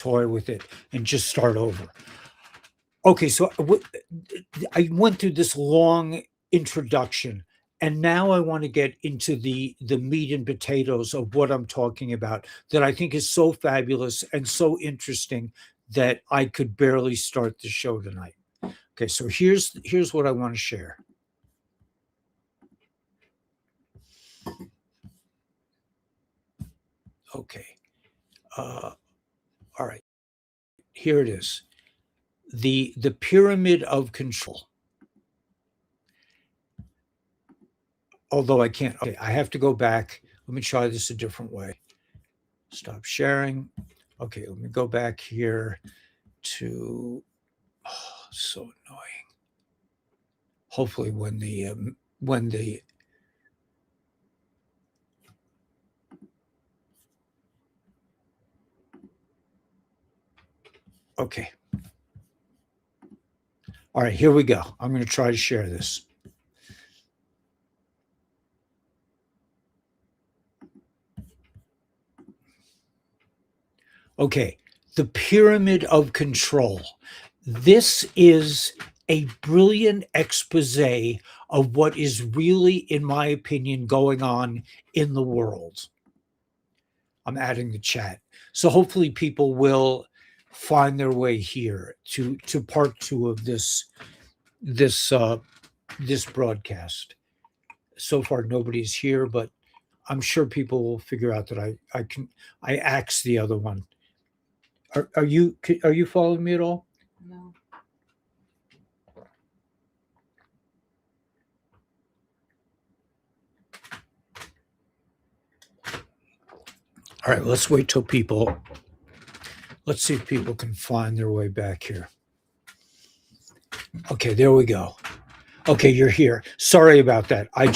toy with it and just start over. Okay, so I went through this long introduction, and now I want to get into the meat and potatoes of what I'm talking about that I think is so fabulous and so interesting that I could barely start the show tonight. Okay, so here's what I want to share. Okay, uh, all right, here it is. The pyramid of control. Although I can't, okay, I have to go back. Let me try this a different way. Stop sharing. Okay, let me go back here to, oh, so annoying. Hopefully when the, okay. All right, here we go. I'm going to try to share this. Okay, the pyramid of control. This is a brilliant expose of what is really, in my opinion, going on in the world. I'm adding the chat. So hopefully people will find their way here to part two of this this broadcast. So far nobody's here, but I'm sure people will figure out that I axed the other one. Are you following me at all? No. All right, let's wait till people. Let's see if people can find their way back here. Okay, there we go. Okay, you're here. Sorry about that. I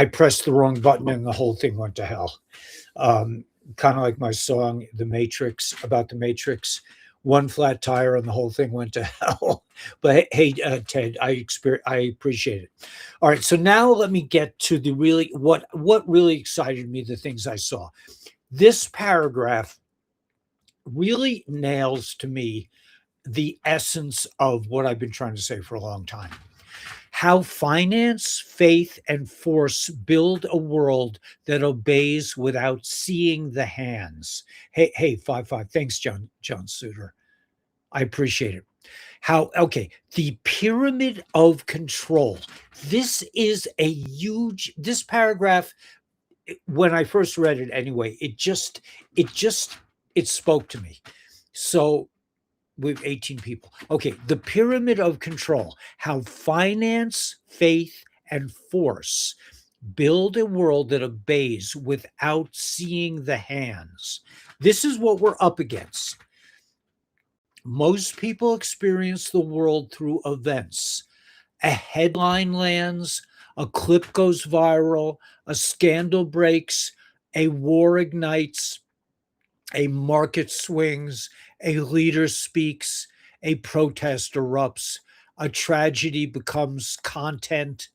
pressed the wrong button and the whole thing went to hell. Kind of like my song, The Matrix, about the Matrix. One flat tire and the whole thing went to hell. But hey, Ted, I appreciate it. All right, so now let me get to the really what really excited me, the things I saw. This paragraph really nails to me the essence of what I've been trying to say for a long time. How finance, faith, and force build a world that obeys without seeing the hands. Hey, 5-5. Thanks, John Suter. I appreciate it. Okay, the pyramid of control. This is this paragraph, when I first read it anyway, it spoke to me. So with 18 people. Okay, the pyramid of control, how finance, faith, and force build a world that obeys without seeing the hands. This is what we're up against. Most people experience the world through events. A headline lands, a clip goes viral, a scandal breaks, a war ignites, a market swings, a leader speaks, a protest erupts, a tragedy becomes content,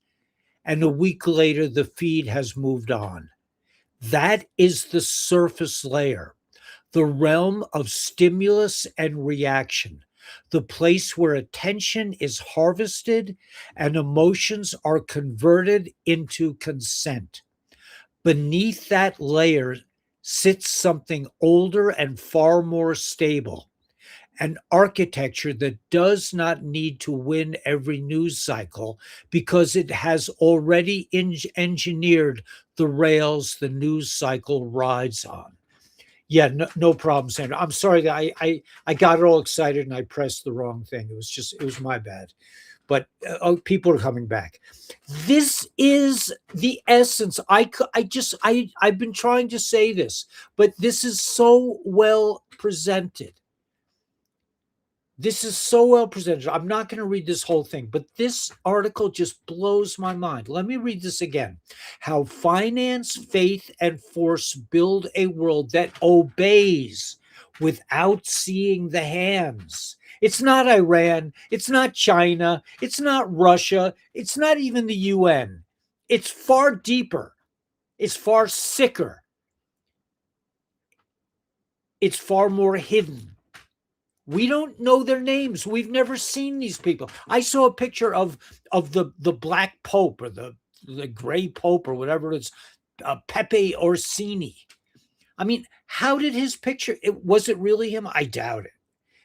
and a week later the feed has moved on. That is the surface layer, the realm of stimulus and reaction, the place where attention is harvested and emotions are converted into consent. Beneath that layer sits something older and far more stable, an architecture that does not need to win every news cycle because it has already engineered the rails the news cycle rides on. Yeah, no problem, Sandra. I'm sorry that I got all excited and I pressed the wrong thing. It was my bad. But people are coming back. This is the essence. I've been trying to say this, but this is so well presented. This is so well presented. I'm not going to read this whole thing, but this article just blows my mind. Let me read this again. How finance, faith, and force build a world that obeys without seeing the hands. It's not Iran. It's not China. It's not Russia. It's not even the UN. It's far deeper. It's far sicker. it's far more hidden. We don't know their names. We've never seen these people. I saw a picture of the Black Pope, or the Gray Pope, or whatever it's, Pepe Orsini. I mean, how did his picture? Was it really him? I doubt it.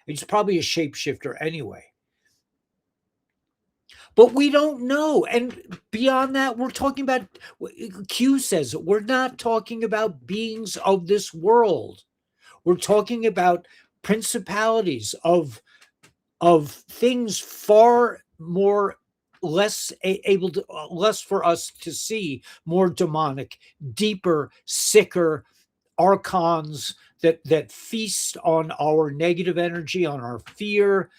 He's probably a shapeshifter anyway. But we don't know. And beyond that, we're talking about, Q says it, we're not talking about beings of this world. We're talking about principalities of things far more less able to, less for us to see, more demonic, deeper, sicker archons that feast on our negative energy, on our fear.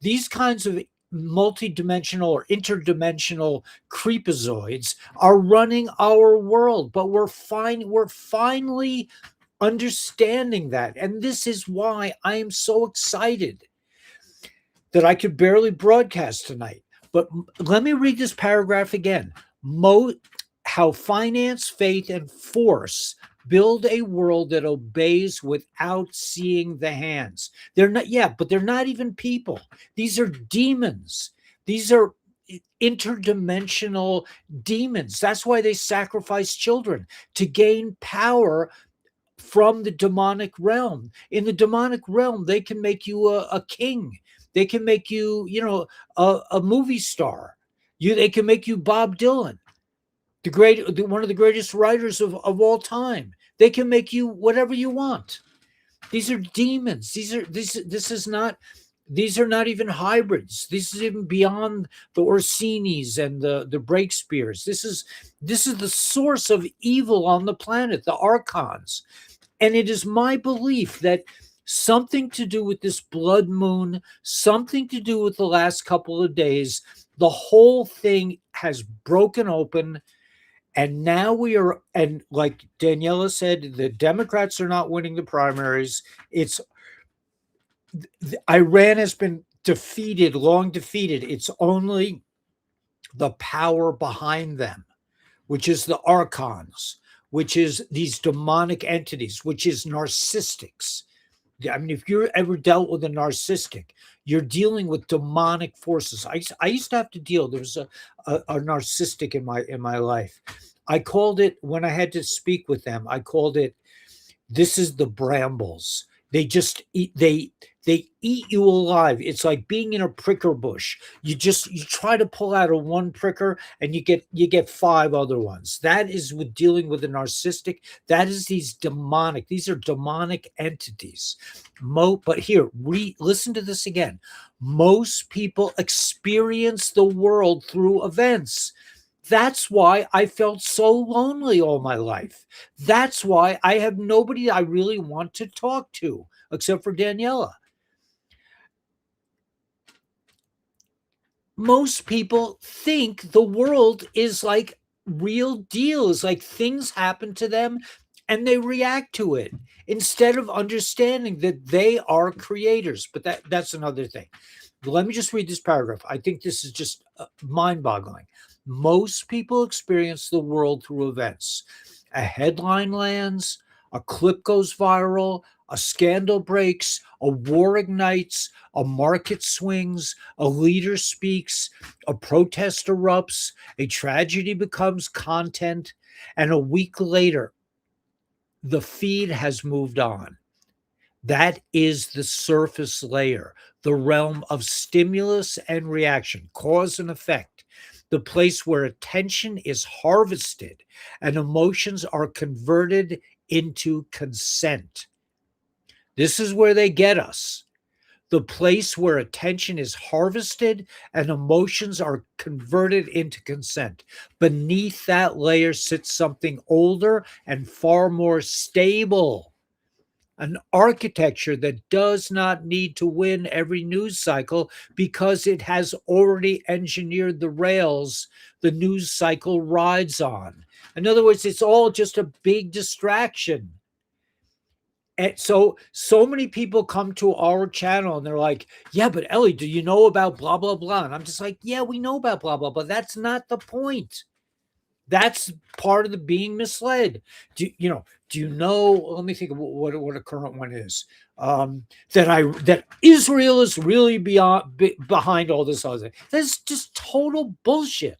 These kinds of multidimensional or interdimensional creepazoids are running our world, but we're finally understanding that. And this is why I am so excited that I could barely broadcast tonight. But let me read this paragraph again. How finance, faith, and force build a world that obeys without seeing the hands. They're not, yeah, but they're not even people. These are demons. These are interdimensional demons. That's why they sacrifice children, to gain power from the demonic realm. In the demonic realm, they can make you a king. They can make you, a movie star. They can make you Bob Dylan, one of the greatest writers of all time. They can make you whatever you want. These are demons. These are not even hybrids. This is even beyond the Orsinis and the Breakspears. This is the source of evil on the planet, the archons. And it is my belief that something to do with this blood moon, something to do with the last couple of days, the whole thing has broken open. And now and like Daniela said, the Democrats are not winning the primaries. Iran has been defeated, long defeated. It's only the power behind them, which is the archons, which is these demonic entities, which is narcissics. I mean, if you're ever dealt with a narcissistic, you're dealing with demonic forces. I used to have to deal. There was a narcissistic in my life. I called it, when I had to speak with them, I called it, this is the brambles. They just eat, they eat you alive. It's like being in a pricker bush. You try to pull out one pricker and you get 5 other ones. That is with dealing with a narcissistic. That is these are demonic entities. But here, listen to this again. Most people experience the world through events. That's why I felt so lonely all my life. That's why I have nobody I really want to talk to, except for Daniela. Most people think the world is like real deal, is like things happen to them and they react to it, instead of understanding that they are creators. But that's another thing. Let me just read this paragraph. I think this is just mind-boggling. Most people experience the world through events. A headline lands, a clip goes viral, a scandal breaks, a war ignites, a market swings, a leader speaks, a protest erupts, a tragedy becomes content, and a week later, the feed has moved on. That is the surface layer, the realm of stimulus and reaction, cause and effect, the place where attention is harvested and emotions are converted into consent. This is where they get us. The place where attention is harvested and emotions are converted into consent. Beneath that layer sits something older and far more stable. An architecture that does not need to win every news cycle because it has already engineered the rails the news cycle rides on. In other words, it's all just a big distraction. And so many people come to our channel and they're like, yeah, but Ellie, do you know about blah, blah, blah? And I'm just like, yeah, we know about blah, blah, blah. That's not the point. That's part of the being misled. Do you know? Let me think of what a current one is. That Israel is really behind all this other thing. That's just total bullshit.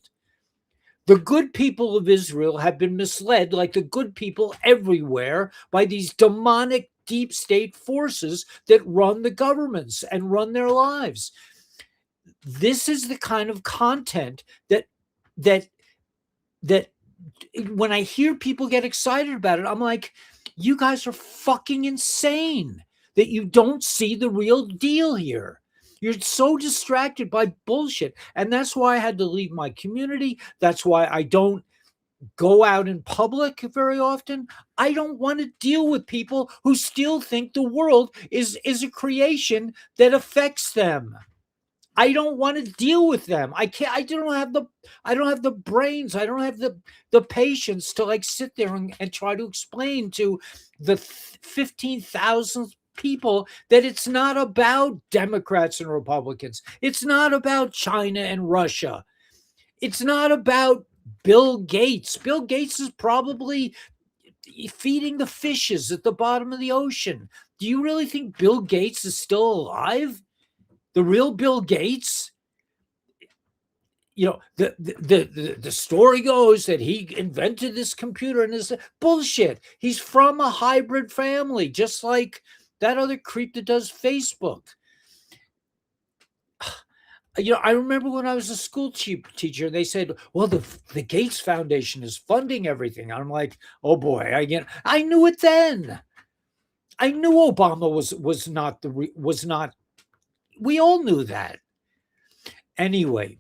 The good people of Israel have been misled, like the good people everywhere, by these demonic deep state forces that run the governments and run their lives. This is the kind of content that that when I hear people get excited about it, I'm like, you guys are fucking insane that you don't see the real deal here. You're so distracted by bullshit. And that's why I had to leave my community. That's why I don't go out in public very often. I don't want to deal with people who still think the world is a creation that affects them. I don't want to deal with them. I can't. I don't have the brains. I don't have the patience to like sit there and try to explain to the 15,000 people that it's not about Democrats and Republicans. It's not about China and Russia. It's not about Bill Gates. Bill Gates is probably feeding the fishes at the bottom of the ocean. Do you really think Bill Gates is still alive? The real Bill Gates? The story goes that he invented this computer and this bullshit. He's from a hybrid family, just like that other creep that does Facebook. I remember when I was a school teacher, they said, well, the Gates Foundation is funding everything. I'm like, oh boy, I knew it then. I knew Obama was not. We all knew that. Anyway,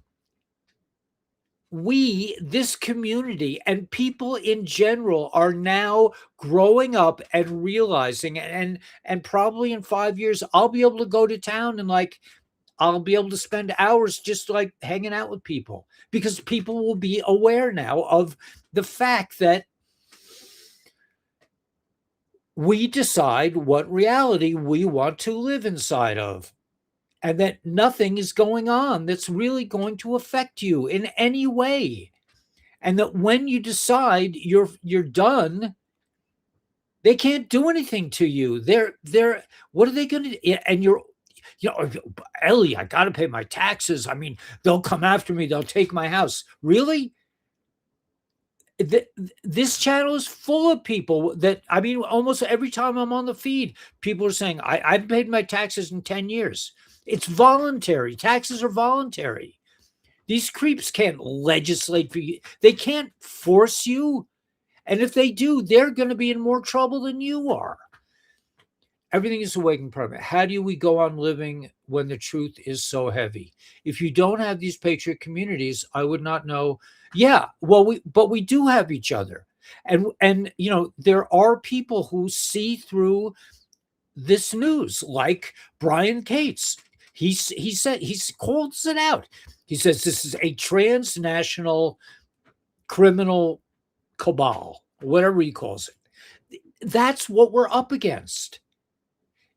this community and people in general are now growing up and realizing, and probably in 5 years, I'll be able to go to town and like, I'll be able to spend hours just like hanging out with people, because people will be aware now of the fact that we decide what reality we want to live inside of, and that nothing is going on that's really going to affect you in any way. And that when you decide you're done, they can't do anything to you. They're what are they going to? And Ellie, I got to pay my taxes. I mean, they'll come after me. They'll take my house. Really? This channel is full of people that, I mean, almost every time I'm on the feed, people are saying, I've paid my taxes in 10 years. It's voluntary. Taxes are voluntary. These creeps can't legislate for you. They can't force you. And if they do, they're going to be in more trouble than you are. Everything is a waking problem. How do we go on living when the truth is so heavy? If you don't have these patriot communities, I would not know. Yeah, well, we do have each other. And there are people who see through this news, like Brian Cates. He calls it out. He says this is a transnational criminal cabal, whatever he calls it. That's what we're up against.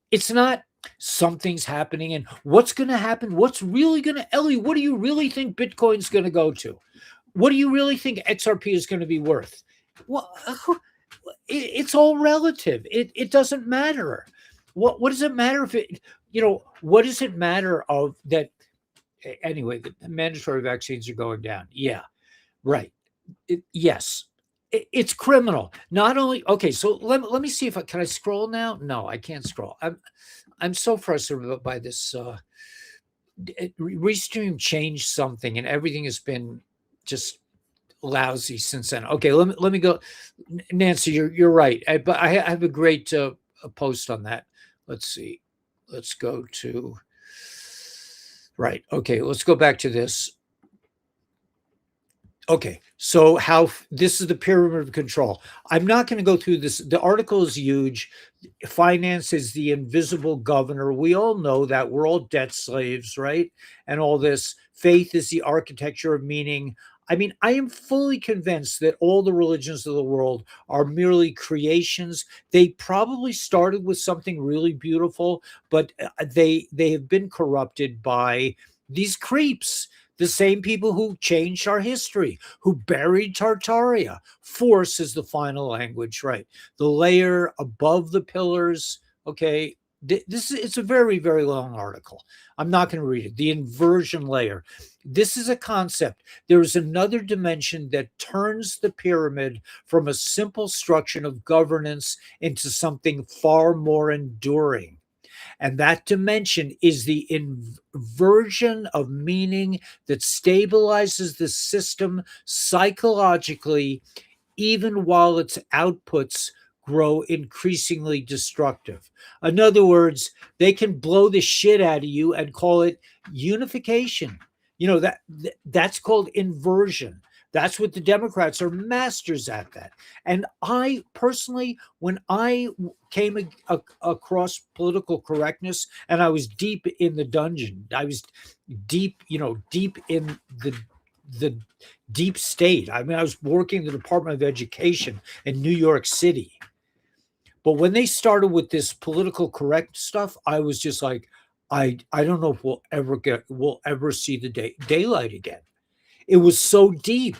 It's not something's happening and what's going to happen. What's really going to, Ellie, what do you really think Bitcoin's going to go to? What do you really think XRP is going to be worth? Well, it's all relative. It doesn't matter. What does it matter if it, what does it matter of that? Anyway, the mandatory vaccines are going down. Yeah, right. Yes. It's criminal. Not only, okay, so let me see if can I scroll now? No, I can't scroll. I'm so frustrated by this. Restream changed something, and everything has been just lousy since then. Okay, let me go. Nancy, you're right. But I have a great post on that. Let's see. Let's go to right. Okay, let's go back to this. Okay, so this is the pyramid of control. I'm not going to go through this. The article is huge. Finance is the invisible governor. We all know that we're all debt slaves, right? And all this. Faith is the architecture of meaning. I mean, I am fully convinced that all the religions of the world are merely creations. They probably started with something really beautiful, but they have been corrupted by these creeps the same people who changed our history, who buried Tartaria. Force is the final language, right? The layer above the pillars. Okay, this is, it's a very, very long article. I'm not going to read it. The inversion layer. This is a concept. There is another dimension that turns the pyramid from a simple structure of governance into something far more enduring. And that dimension is the inversion of meaning that stabilizes the system psychologically, even while its outputs grow increasingly destructive. In other words, they can blow the shit out of you and call it unification. You know, that's called inversion. That's what the Democrats are masters at that. And I personally, when I came across political correctness and I was deep in the dungeon, I was deep, deep in the deep state. I mean, I was working in the Department of Education in New York City. But when they started with this political correct stuff, I was just like, I don't know if we'll ever see the daylight again. It was so deep.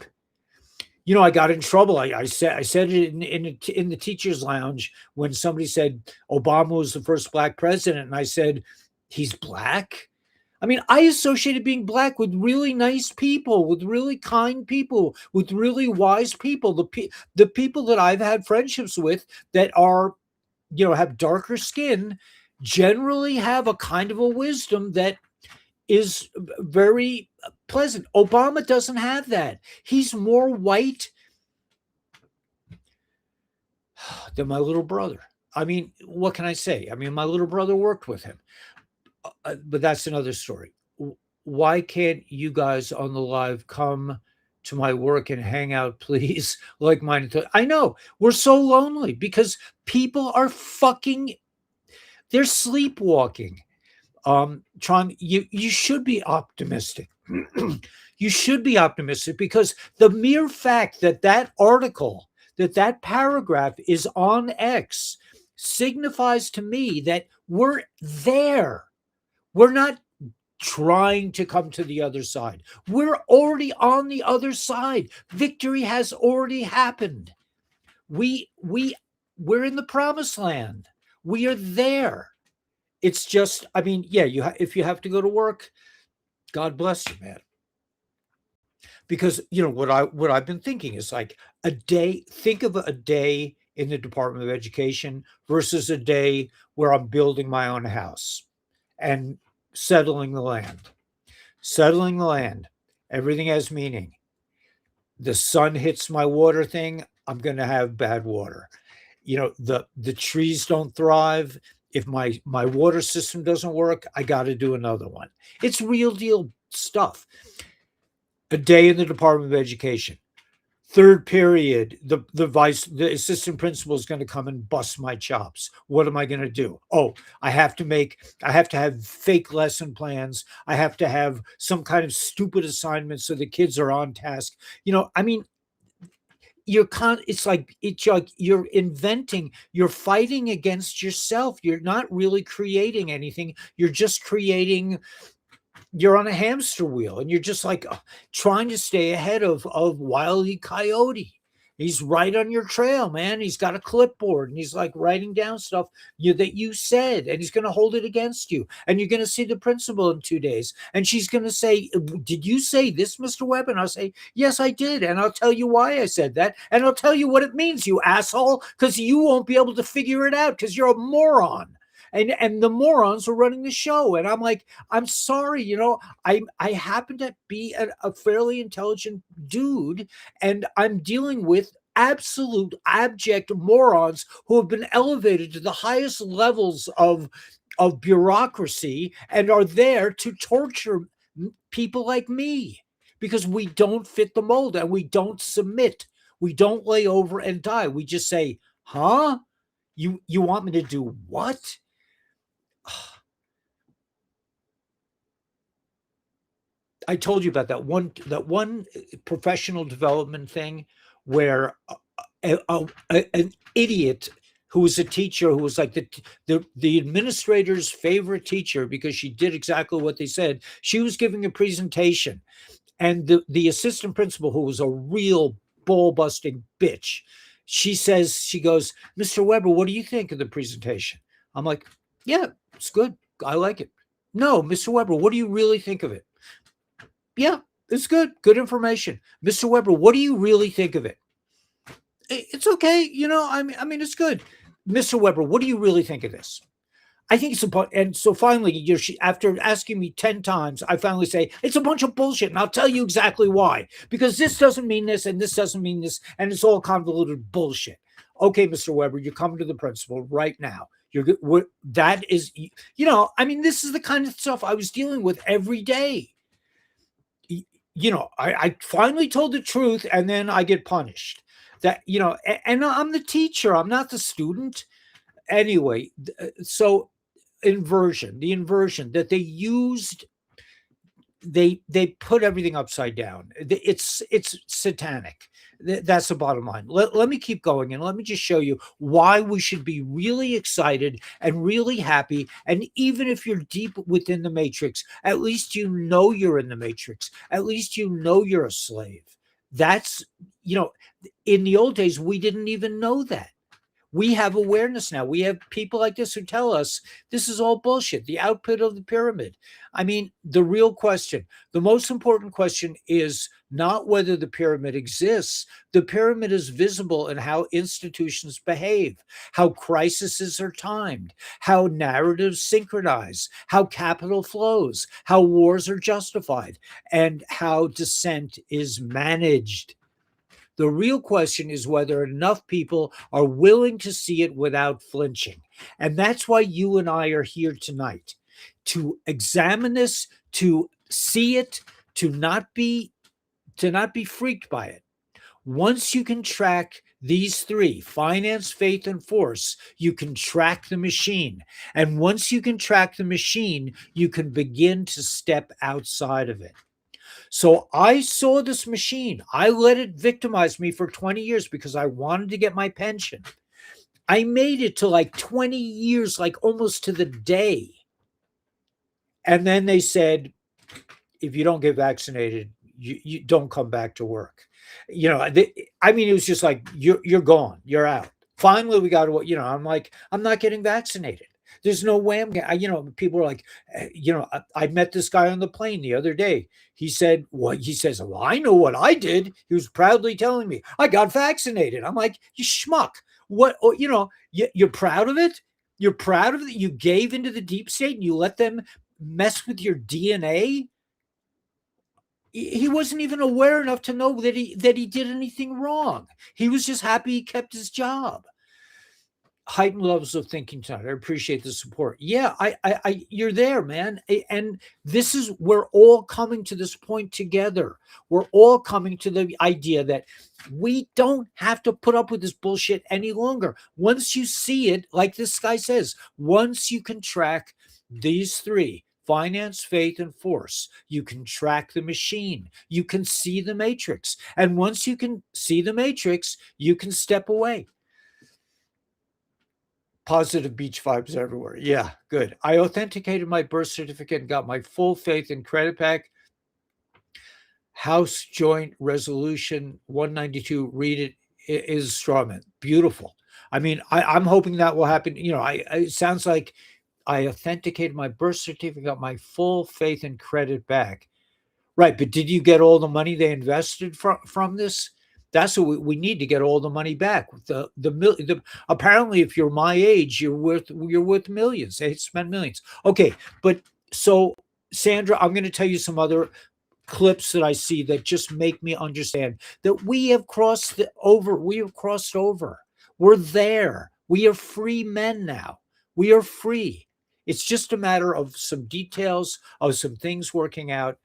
I got in trouble. I said it in the teachers' lounge when somebody said Obama was the first black president, and I said he's black. I mean, I associated being black with really nice people, with really kind people, with really wise people. The people that I've had friendships with that are, have darker skin, generally have a kind of a wisdom that is very pleasant. Obama doesn't have that. He's more white than my little brother. I mean, what can I say? I mean, my little brother worked with him. But that's another story. Why can't you guys on the live come to my work and hang out, please? Like mine. I know we're so lonely because people are they're sleepwalking. You should be optimistic. You should be optimistic because the mere fact that article, that paragraph is on X signifies to me that we're there. We're not trying to come to the other side. We're already on the other side. Victory has already happened. We're in the promised land. We are there. It's just, I mean, yeah, if you have to go to work, God bless you, man. Because what I've been thinking is like a day. Think of a day in the Department of Education versus a day where I'm building my own house and settling the land. Settling the land. Everything has meaning. The sun hits my water thing, I'm going to have bad water. The trees don't thrive. If my water system doesn't work, I got to do another one. It's real deal stuff. A day in the Department of Education. Third period, the assistant principal is going to come and bust my chops. What am I going to do? Oh, I have to have fake lesson plans. I have to have some kind of stupid assignment so the kids are on task. I mean, it's like you're inventing, you're fighting against yourself. You're not really creating anything. You're just you're on a hamster wheel and you're just like trying to stay ahead of Wile E. Coyote. He's right on your trail, man. He's got a clipboard and he's like writing down stuff that you said, and he's going to hold it against you. And you're going to see the principal in 2 days. And she's going to say, did you say this, Mr. Webb? And I'll say, yes, I did. And I'll tell you why I said that. And I'll tell you what it means, you asshole, because you won't be able to figure it out because you're a moron. And the morons are running the show. And I'm like, I'm sorry, I happen to be a fairly intelligent dude, and I'm dealing with absolute abject morons who have been elevated to the highest levels of bureaucracy and are there to torture people like me because we don't fit the mold and we don't submit. We don't lay over and die. We just say, huh? You want me to do what? I told you about that one professional development thing where an idiot who was a teacher, who was like the administrator's favorite teacher because she did exactly what they said. She was giving a presentation, and the assistant principal, who was a real ball busting bitch, she goes, "Mr. Weber, what do you think of the presentation?" I'm like, "Yeah, it's good. I like it." "No, Mr. Weber, what do you really think of it?" "Yeah, it's good. Good information." "Mr. Weber, what do you really think of it?" "It's okay. I mean, it's good." "Mr. Weber, what do you really think of this?" I think it's a bunch. And so finally, after asking me 10 times, I finally say, "It's a bunch of bullshit. And I'll tell you exactly why. Because this doesn't mean this, and this doesn't mean this, and it's all convoluted bullshit." "Okay, Mr. Weber, you're coming to the principal right now. That is, I mean, this is the kind of stuff I was dealing with every day. I finally told the truth, and then I get punished. And I'm the teacher, I'm not the student. Anyway, so the inversion that they used, they put everything upside down. It's satanic. That's the bottom line. Let me keep going, and let me just show you why we should be really excited and really happy. And even if you're deep within the matrix, at least you know you're in the matrix. At least you know you're a slave. That's, in the old days, we didn't even know that. We have awareness now. We have people like this who tell us this is all bullshit, the output of the pyramid. I mean, the real question, the most important question, is not whether the pyramid exists. The pyramid is visible in how institutions behave, how crises are timed, how narratives synchronize, how capital flows, how wars are justified, and how dissent is managed. The real question is whether enough people are willing to see it without flinching. And that's why you and I are here tonight, to examine this, to see it, to not be freaked by it. Once you can track these three, finance, faith, and force, you can track the machine. And once you can track the machine, you can begin to step outside of it. So I saw this machine. I let it victimize me for 20 years because I wanted to get my pension. I made it to like 20 years, like almost to the day. And then they said, if you don't get vaccinated, you don't come back to work. I mean, it was just like, you're gone, you're out. Finally, we got to, I'm like, I'm not getting vaccinated. There's no way I'm getting, people are like, I met this guy on the plane the other day. He said, he says, "Well, I know what I did." He was proudly telling me, "I got vaccinated." I'm like, "You schmuck. What, you're proud of it? You're proud of it? You gave into the deep state and you let them mess with your DNA?" He wasn't even aware enough to know that he did anything wrong. He was just happy he kept his job. Heightened levels of thinking tonight. I appreciate the support. Yeah, you're there, man. And this is, we're all coming to this point together. We're all coming to the idea that we don't have to put up with this bullshit any longer. Once you see it, like this guy says, once you can track these three, finance, faith, and force, you can track the machine. You can see the matrix. And once you can see the matrix, you can step away. Positive beach vibes everywhere. Yeah, good. I authenticated my birth certificate and got my full faith and credit back. House Joint Resolution 192, read it, is strawman. Beautiful. I mean, I'm hoping that will happen. It sounds like I authenticated my birth certificate, got my full faith and credit back. Right, but did you get all the money they invested from this? That's what we need, to get all the money back. Apparently, if you're my age, you're worth millions. They spend millions. Okay, but so Sandra, I'm going to tell you some other clips that I see that just make me understand that we have crossed over. We have crossed over. We're there. We are free men now. We are free. It's just a matter of some details, of some things working out.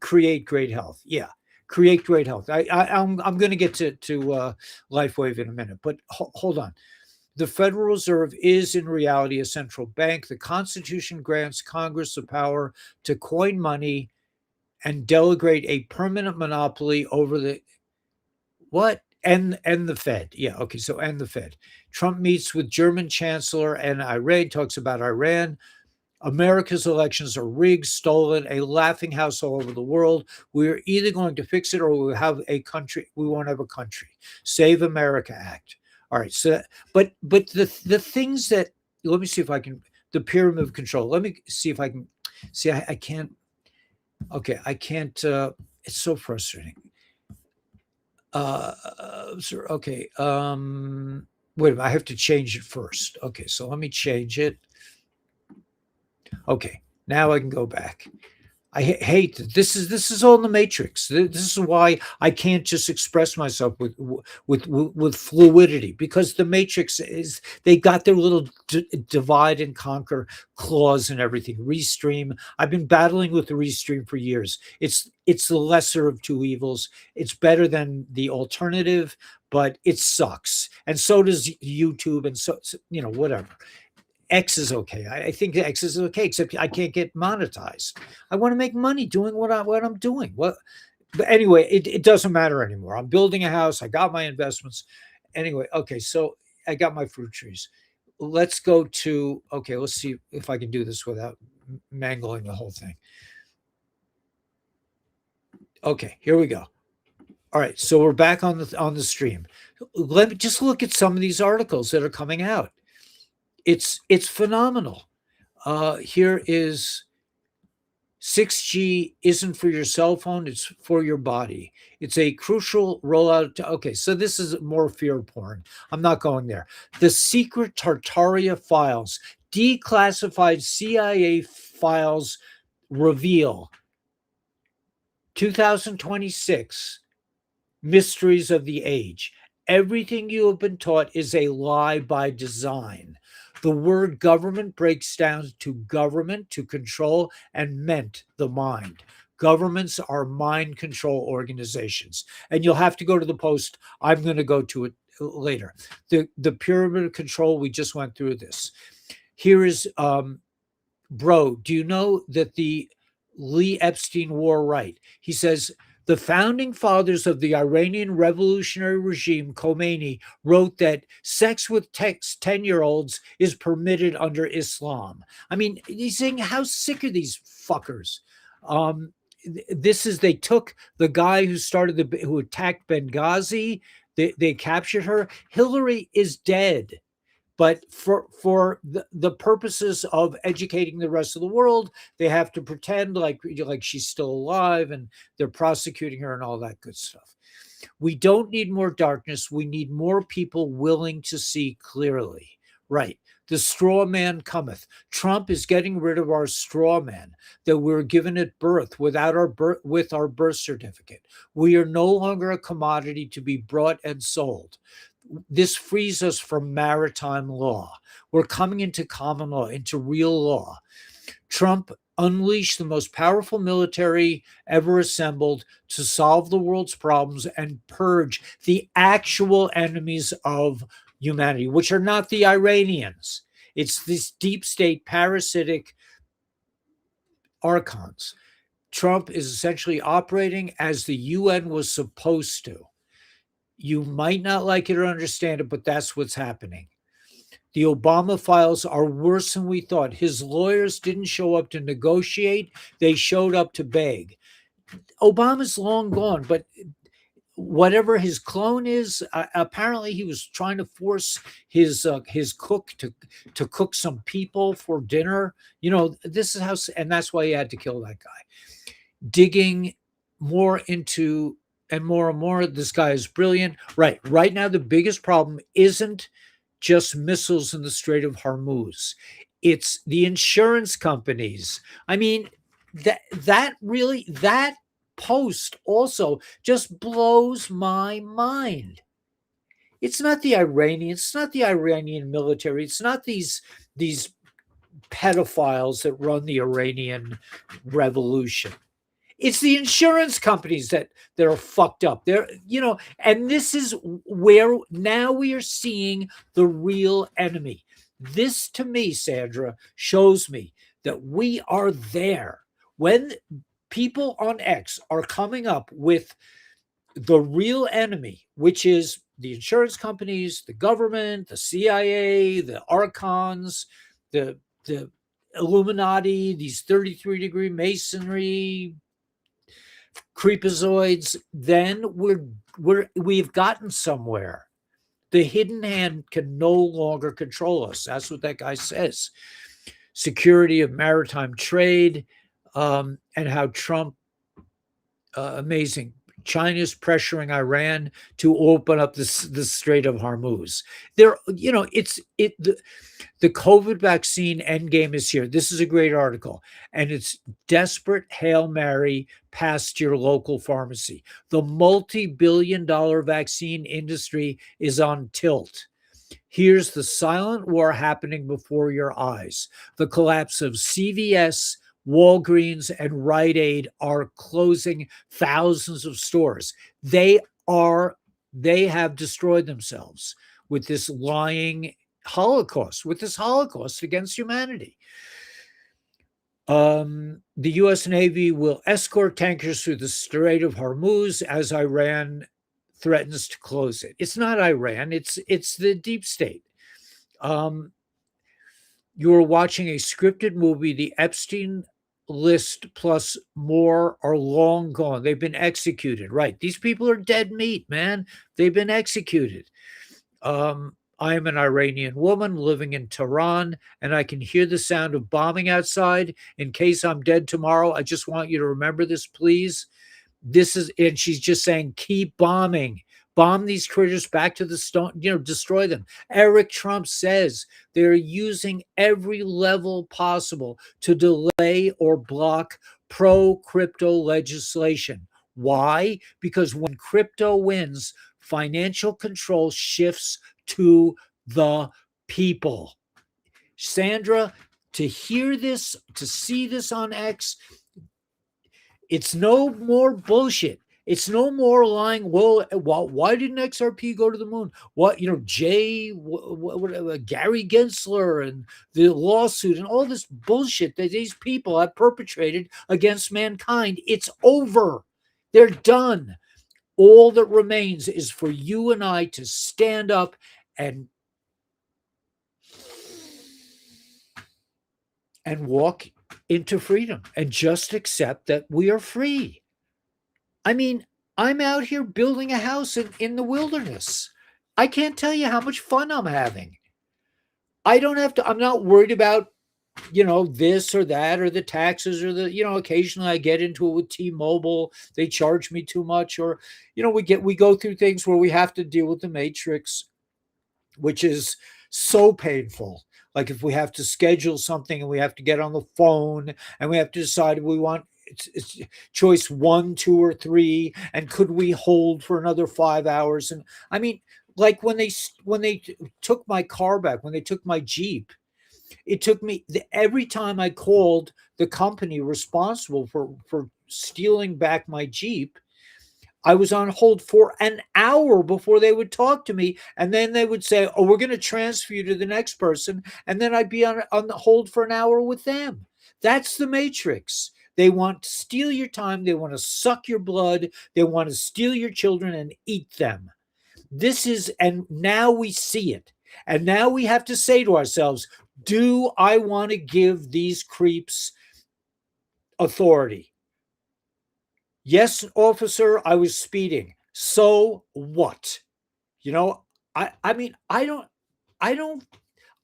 Create great health. Yeah, create great health. I'm going to get to LifeWave in a minute, but hold on. The Federal Reserve is in reality a central bank. The Constitution grants Congress the power to coin money and delegate a permanent monopoly over the what? and the Fed. Yeah, okay. So and the Fed. Trump meets with German Chancellor and Iran, talks about Iran. America's elections are rigged, stolen, a laughing house all over the world. We're either going to fix it or we'll have a country. We won't have a country. Save America Act. All right. So, but the things that, let me see if I can, the pyramid of control. Let me see if I can see. I can't. Okay, I can't. It's so frustrating. Sir, okay. Wait a minute. I have to change it first. Okay, so let me change it. Okay, now I can go back. I hate that. This is all in the matrix. This is why I can't just express myself with fluidity, because the matrix is, they got their little divide and conquer clause and everything. Restream. I've been battling with the restream for years. It's the lesser of two evils. It's better than the alternative, but it sucks. And so does YouTube, and so whatever. X is okay. I think X is okay, except I can't get monetized. I want to make money doing what I'm doing. But anyway, it doesn't matter anymore. I'm building a house. I got my investments. Anyway, okay, so I got my fruit trees. Let's go to, okay, let's see if I can do this without mangling the whole thing. Okay, here we go. All right, so we're back on the stream. Let me just look at some of these articles that are coming out. It's phenomenal. Here is 6G isn't for your cell phone, it's for your body. It's a crucial rollout. Okay, so this is more fear porn. I'm not going there. The secret Tartaria files, declassified CIA files reveal 2026 mysteries of the age. Everything you have been taught is a lie by design. The word government breaks down to government, to control, and meant the mind. Governments are mind control organizations. And you'll have to go to the post. I'm going to go to it later. The pyramid of control, we just went through this. Here is, bro, do you know that the Lee Epstein wore right? He says, the founding fathers of the Iranian revolutionary regime, Khomeini, wrote that sex with 10-year-olds is permitted under Islam. I mean, he's saying, how sick are these fuckers? They took the guy who attacked Benghazi. They captured her. Hillary is dead. But for the purposes of educating the rest of the world, they have to pretend like she's still alive, and they're prosecuting her and all that good stuff. We don't need more darkness. We need more people willing to see clearly. Right. The straw man cometh. Trump is getting rid of our straw man that we were given at birth with our birth certificate. We are no longer a commodity to be brought and sold. This frees us from maritime law. We're coming into common law, into real law. Trump unleashed the most powerful military ever assembled to solve the world's problems and purge the actual enemies of humanity, which are not the Iranians. It's these deep state parasitic archons. Trump is essentially operating as the UN was supposed to. You might not like it or understand it, but that's what's happening. The Obama files are worse than we thought. His lawyers didn't show up to negotiate. They showed up to beg. Obama's long gone, but whatever his clone is, apparently he was trying to force his cook to cook some people for dinner. This is how, and that's why he had to kill that guy. Digging more into and more, this guy is brilliant. Right now, the biggest problem isn't just missiles in the Strait of Hormuz. It's the insurance companies. I mean, that post also just blows my mind. It's not the Iranians, it's not the Iranian military, it's not these pedophiles that run the Iranian revolution. It's the insurance companies that are fucked up. And this is where now we are seeing the real enemy. This, to me, Sandra, shows me that we are there. When people on X are coming up with the real enemy, which is the insurance companies, the government, the CIA, the archons, the Illuminati, these 33-degree masonry creepazoids, then we've gotten somewhere. The hidden hand can no longer control us. That's what that guy says. Security of maritime trade, and how Trump, amazing. China's pressuring Iran to open up the Strait of Hormuz. There, the COVID vaccine endgame is here. This is a great article, and it's desperate Hail Mary past your local pharmacy. The multi-billion-dollar vaccine industry is on tilt. Here's the silent war happening before your eyes. The collapse of CVS, Walgreens, and Rite Aid are closing thousands of stores. They are they have destroyed themselves with this lying Holocaust, with this Holocaust against humanity. The U.S. Navy will escort tankers through the Strait of Hormuz as Iran threatens to close it. It's not Iran, it's the deep state. You are watching a scripted movie. The Epstein list plus more are long gone. They've been executed. Right. These people are dead meat, man. They've been executed. I am an Iranian woman living in Tehran, and I can hear the sound of bombing outside. In case I'm dead tomorrow, I just want you to remember this, please. And she's just saying, keep bombing. Bomb these critters back to the stone, destroy them. Eric Trump says they're using every level possible to delay or block pro-crypto legislation. Why? Because when crypto wins, financial control shifts to the people. Sandra, to hear this, to see this on X, it's no more bullshit. It's no more lying. Well, why didn't XRP go to the moon? What, Gary Gensler and the lawsuit and all this bullshit that these people have perpetrated against mankind. It's over. They're done. All that remains is for you and I to stand up and walk into freedom and just accept that we are free. I mean, I'm out here building a house in the wilderness. I can't tell you how much fun I'm having. I'm not worried about, this or that or the taxes or occasionally I get into it with T-Mobile. They charge me too much, or, we go through things where we have to deal with the matrix, which is so painful. Like if we have to schedule something and we have to get on the phone and we have to decide if we want it's choice 1, 2, or 3, and could we hold for another 5 hours? And I mean, like when they took my car back, when they took my Jeep, it took me every time I called the company responsible for stealing back my Jeep, I was on hold for an hour before they would talk to me. And then they would say, oh, we're going to transfer you to the next person. And then I'd be on the hold for an hour with them. That's the matrix. They want to steal your time. They want to suck your blood. They want to steal your children and eat them. And now we see it. And now we have to say to ourselves, do I want to give these creeps authority? Yes, officer, I was speeding. So what? I mean, I don't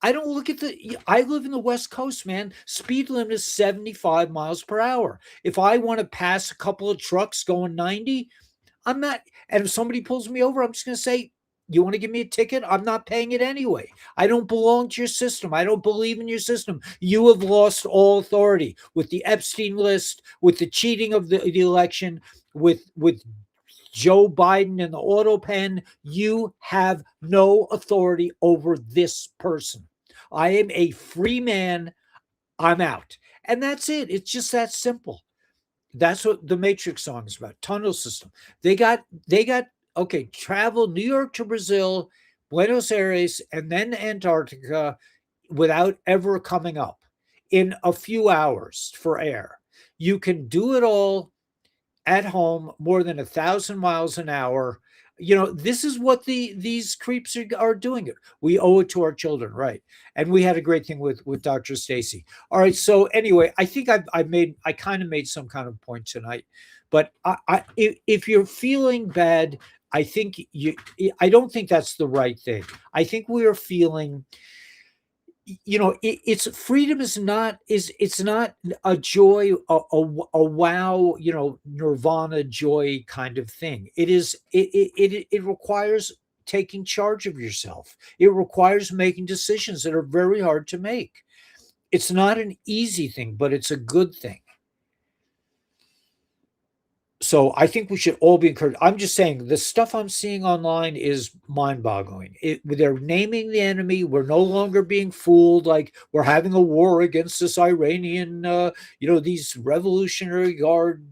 look at I live in the West Coast, man. Speed limit is 75 miles per hour. If I want to pass a couple of trucks going 90, I'm not. And if somebody pulls me over, I'm just going to say, you want to give me a ticket? I'm not paying it anyway. I don't belong to your system. I don't believe in your system. You have lost all authority with the Epstein list, with the cheating of the election, with Joe Biden and the auto pen. You have no authority over this person. I am a free man. I'm out. And that's it. It's just that simple. That's what the Matrix song is about. Tunnel system. They got okay, travel New York to Brazil, Buenos Aires, and then Antarctica without ever coming up in a few hours for air. You can do it all at home more than 1,000 miles an hour. This is what these creeps are doing. It. We owe it to our children, right? And we had a great thing with Dr. Stacy. All right. So anyway, I think I kind of made some kind of point tonight. But if you're feeling bad, I think I don't think that's the right thing. I think we are feeling, it's freedom is not is it's not a joy, a wow, nirvana joy kind of thing. It requires taking charge of yourself. It requires making decisions that are very hard to make. It's not an easy thing, but it's a good thing. So I think we should all be encouraged. I'm just saying the stuff I'm seeing online is mind-boggling. They're naming the enemy. We're no longer being fooled like we're having a war against this Iranian, these Revolutionary Guard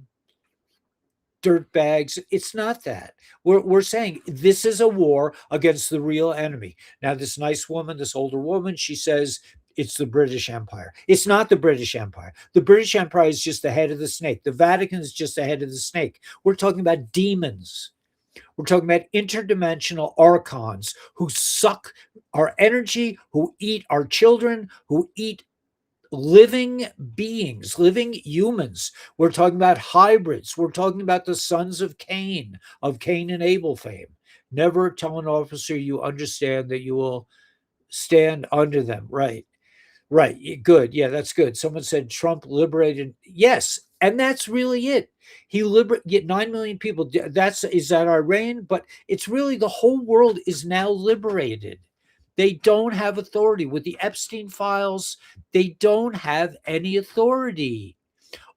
dirtbags. It's not that. We're saying this is a war against the real enemy. Now, this nice woman, this older woman, she says it's the British Empire. It's not the British Empire. The British Empire is just the head of the snake. The Vatican is just the head of the snake. We're talking about demons. We're talking about interdimensional archons who suck our energy, who eat our children, who eat living beings, living humans. We're talking about hybrids. We're talking about the sons of Cain and Abel fame. Never tell an officer you understand that you will stand under them. Right. Right. Good. Yeah, that's good. Someone said Trump liberated. Yes. And that's really it. He liberated 9 million people. Is that Iran? But it's really the whole world is now liberated. They don't have authority with the Epstein files. They don't have any authority.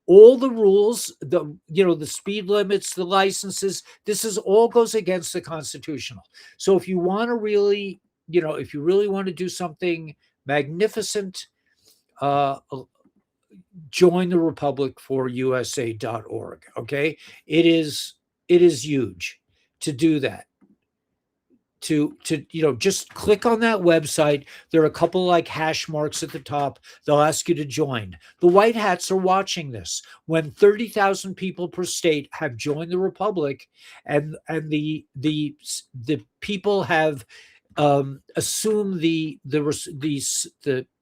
All the rules, the speed limits, the licenses, all goes against the constitutional. So if you want to really, if you really want to do something magnificent, uh, join the Republic for USA.org. Okay. It is huge to do that. To just click on that website. There are a couple like hash marks at the top. They'll ask you to join. The white hats are watching this. When 30,000 people per state have joined the Republic, and the people have assumed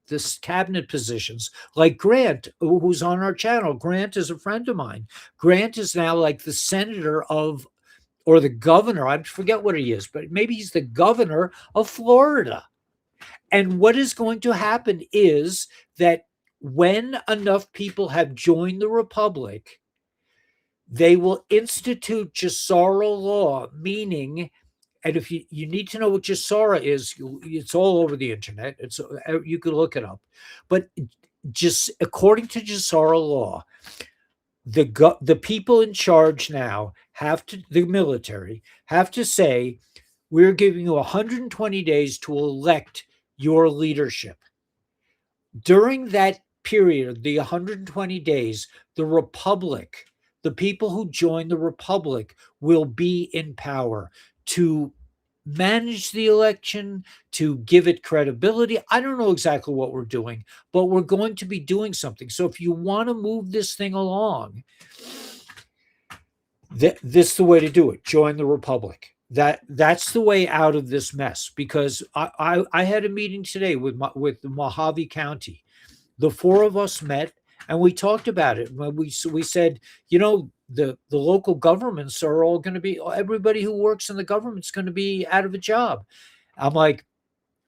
this cabinet positions, like Grant, who's on our channel. Grant is a friend of mine. Grant is now like the senator of, or the governor, I forget what he is, but maybe he's the governor of Florida. And what is going to happen is that when enough people have joined the Republic, they will institute Jassara law, meaning, and if you need to know what Jassara is, it's all over the internet. You can look it up. But just according to Jassara law, the people in charge now the military have to say, we're giving you 120 days to elect your leadership. During that period, the 120 days, the Republic, the people who join the Republic will be in power to manage the election, to give it credibility. I don't know exactly what we're doing, but we're going to be doing something. So if you want to move this thing along, this is the way to do it. Join the Republic. That's the way out of this mess. Because I had a meeting today with Mojave County. The four of us met and we talked about it. We said, the local governments are all going to be, everybody who works in the government's going to be out of a job. I'm like,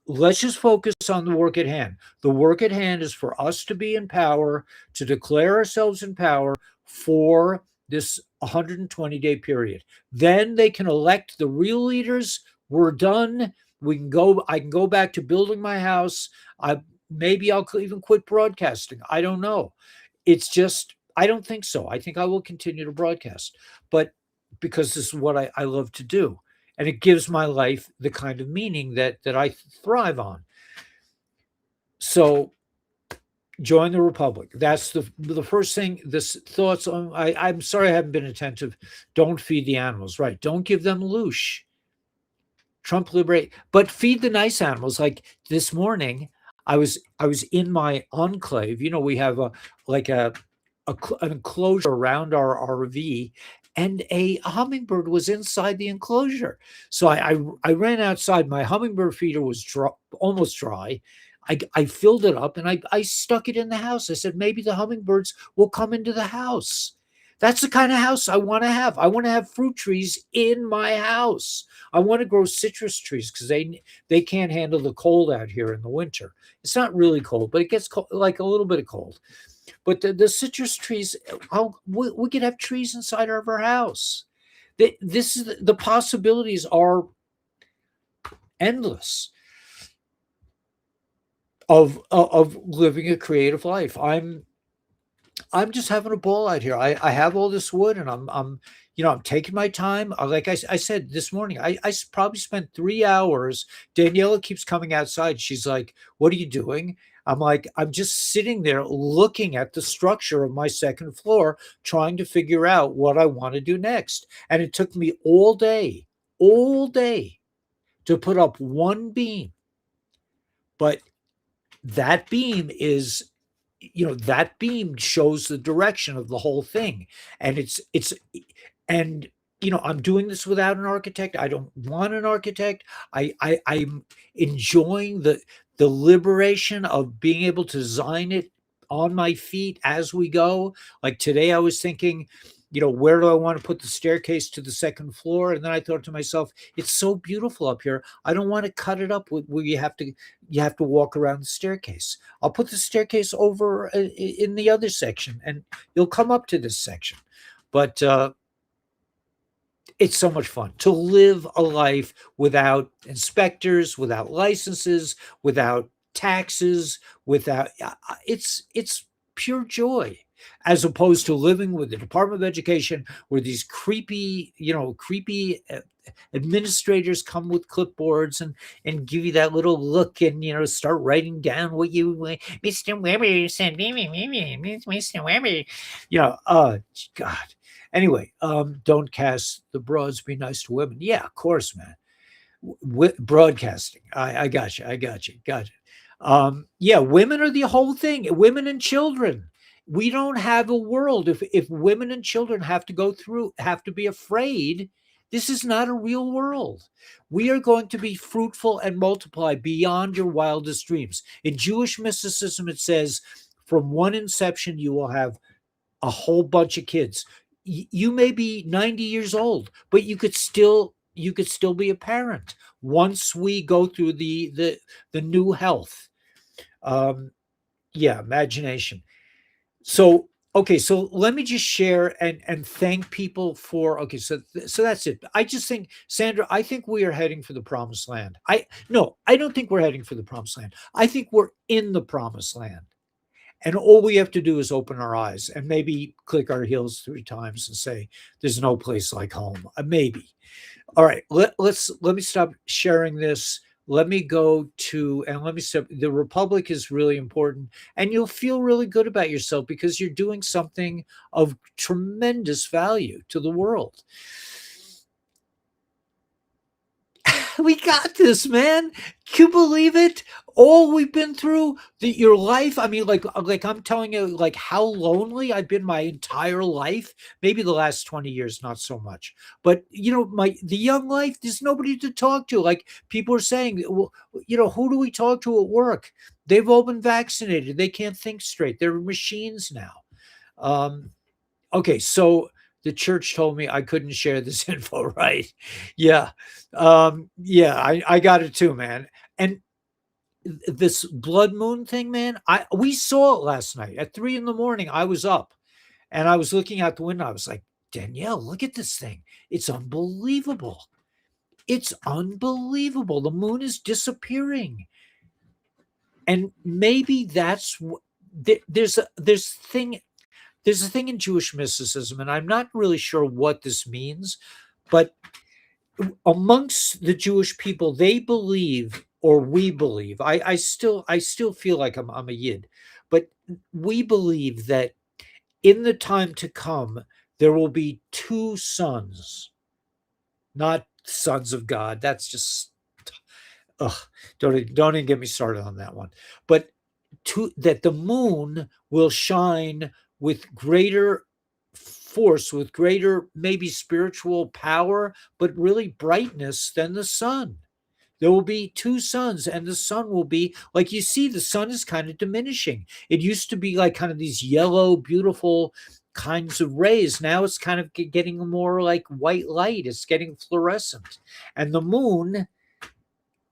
let's just focus on the work at hand. The work at hand is for us to be in power, to declare ourselves in power for this 120-day period. Then they can elect the real leaders. We're done. I can go back to building my house. Maybe I'll even quit broadcasting. I don't know. It's just, I don't think so. I think I will continue to broadcast, but because this is what I love to do. And it gives my life the kind of meaning that I thrive on. So join the Republic. That's the first thing. This thoughts on. I'm sorry I haven't been attentive. Don't feed the animals. Right. Don't give them loosh. Trump liberate, but feed the nice animals. Like this morning, I was in my enclave. We have a an enclosure around our RV, and a hummingbird was inside the enclosure. So I ran outside. My hummingbird feeder was almost dry. I filled it up and I stuck it in the house. I said maybe the hummingbirds will come into the house. That's the kind of house I want to have. I want to have fruit trees in my house. I want to grow citrus trees because they can't handle the cold out here in the winter. It's not really cold, but it gets cold, like a little bit of cold. But the citrus trees, we could have trees inside of our house. This is the possibilities are endless of living a creative life. I'm just having a ball out here. I have all this wood, and I'm taking my time. Like I said this morning, probably spent 3 hours. Daniela keeps coming outside. She's like, "What are you doing?" I'm like, "I'm just sitting there looking at the structure of my second floor, trying to figure out what I want to do next." And it took me all day to put up one beam, but that beam is that beam shows the direction of the whole thing. And and I'm doing this without an architect. I don't want an architect. I'm enjoying the liberation of being able to design it on my feet as we go. Like today I was thinking, where do I want to put the staircase to the second floor? And then I thought to myself, it's so beautiful up here. I don't want to cut it up where you have to walk around the staircase. I'll put the staircase over in the other section, and you'll come up to this section. But it's so much fun to live a life without inspectors, without licenses, without taxes, without it's pure joy, as opposed to living with the Department of Education, where these creepy administrators come with clipboards and give you that little look and start writing down what Mr. Weber said, Mr. Weber, God. Anyway, don't cast the broads, be nice to women. Yeah, of course, man. Broadcasting. I got you. Got you. Yeah, women are the whole thing. Women and children. We don't have a world if women and children have to be afraid. This is not a real world. We are going to be fruitful and multiply beyond your wildest dreams. In Jewish mysticism, it says, from one inception, you will have a whole bunch of kids. You may be 90 years old, but you could still be a parent once we go through the new health. Yeah, imagination. So okay, so let me just share and thank people for. Okay, so that's it. I just think, Sandra, I think we are heading for the promised land. I don't think we're heading for the promised land. I think we're in the promised land. And all we have to do is open our eyes and maybe click our heels 3 times and say, there's no place like home. Maybe. All right. Let me stop sharing this. Let me go to, and let me step. The Republic is really important. And you'll feel really good about yourself because you're doing something of tremendous value to the world. We got this, man. Can you believe it? All we've been through, your life. I mean, like I'm telling you, like how lonely I've been my entire life. Maybe the last 20 years, not so much. But the young life, there's nobody to talk to. Like people are saying, well, who do we talk to at work? They've all been vaccinated. They can't think straight. They're machines now. Okay, so the church told me I couldn't share this info, right? Yeah. Yeah, I got it too, man. And this blood moon thing, man, we saw it last night at 3 a.m. I was up and I was looking out the window. I was like, Danielle, look at this thing. It's unbelievable. It's unbelievable. The moon is disappearing. And maybe that's there's a thing in Jewish mysticism, and I'm not really sure what this means, but amongst the Jewish people, they believe, or we believe, I still feel like I'm a Yid, but we believe that in the time to come, there will be 2 sons, not sons of God. That's just, don't even get me started on that one. But that the moon will shine with greater force, with greater maybe spiritual power, but really brightness than the sun. There will be two suns, and the sun will be like, you see, the sun is kind of diminishing. It used to be like kind of these yellow, beautiful kinds of rays. Now it's kind of getting more like white light. It's getting fluorescent. And the moon,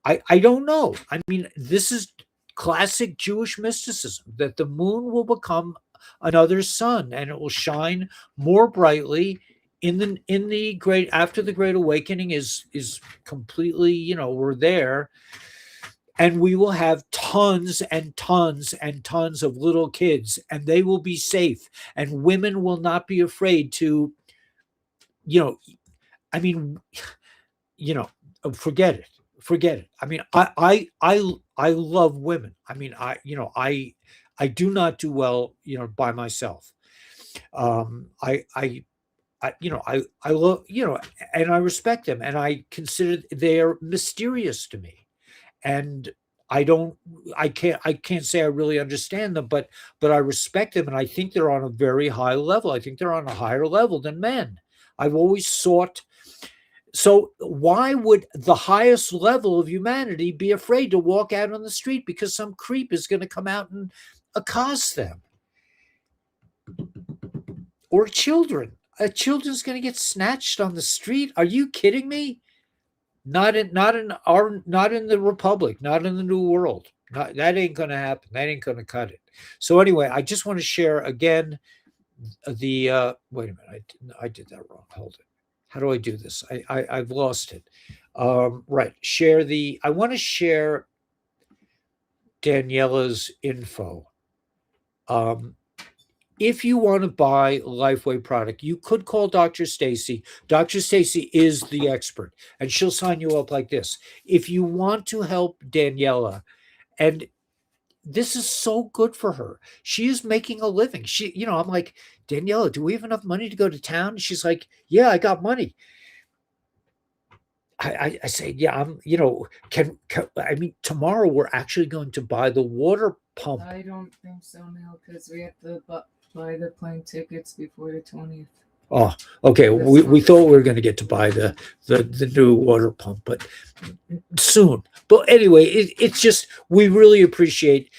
I don't know. I mean, this is classic Jewish mysticism, that the moon will become another sun, and it will shine more brightly in the great, after the great awakening is completely, we're there, and we will have tons and tons and tons of little kids, and they will be safe, and women will not be afraid to, you know I mean, you know, forget it. Forget it. I mean, I love women. I mean, I do not do well, by myself. I love, and I respect them, and I consider they're mysterious to me. And I don't, I can't say I really understand them, but I respect them, and I think they're on a very high level. I think they're on a higher level than men. I've always sought. So why would the highest level of humanity be afraid to walk out on the street because some creep is going to come out and accost them? Or children. A children's going to get snatched on the street. Are you kidding me? Not in the republic, not in the new world. That ain't going to happen. That ain't going to cut it. So anyway, I just want to share again the wait a minute. I did that wrong. Hold it. How do I do this? I've lost it. Right. I want to share Daniela's info. Um, if you want to buy Lifeway product, you could call Dr. Stacy. Dr. Stacy is the expert, and she'll sign you up like this. If you want to help Daniela, and this is so good for her. She is making a living. I'm like, Daniela, do we have enough money to go to town? She's like, yeah, I got money. I say, yeah, can I mean, tomorrow we're actually going to buy the water pump. I don't think so now because we have to buy the plane tickets before the 20th. Oh, okay. We thought we were going to get to buy the new water pump, but soon. But anyway, it's just, we really appreciate.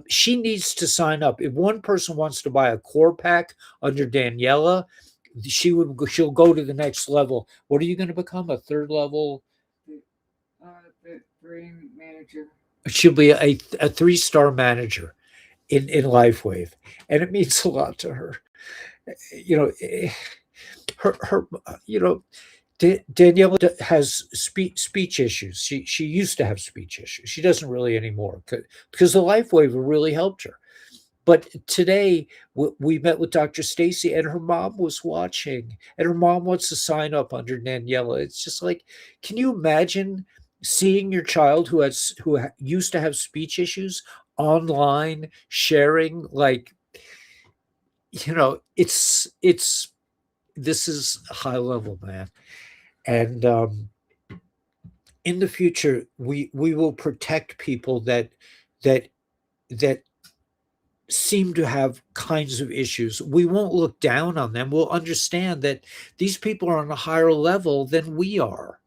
She needs to sign up. If one person wants to buy a core pack under Daniela, she'll go to the next level. What are you going to become? A third level? The dream manager. She'll be a 3-star manager in LifeWave, and it means a lot to her. You know, her Daniela has speech issues. She used to have speech issues. She doesn't really anymore because the LifeWave really helped her. But today we met with Dr. Stacy, and her mom was watching, and her mom wants to sign up under Daniela. It's just like, can you imagine seeing your child used to have speech issues online sharing, like, it's this is high level, man. And in the future, we will protect people that that seem to have kinds of issues. We won't look down on them. We'll understand that these people are on a higher level than we are.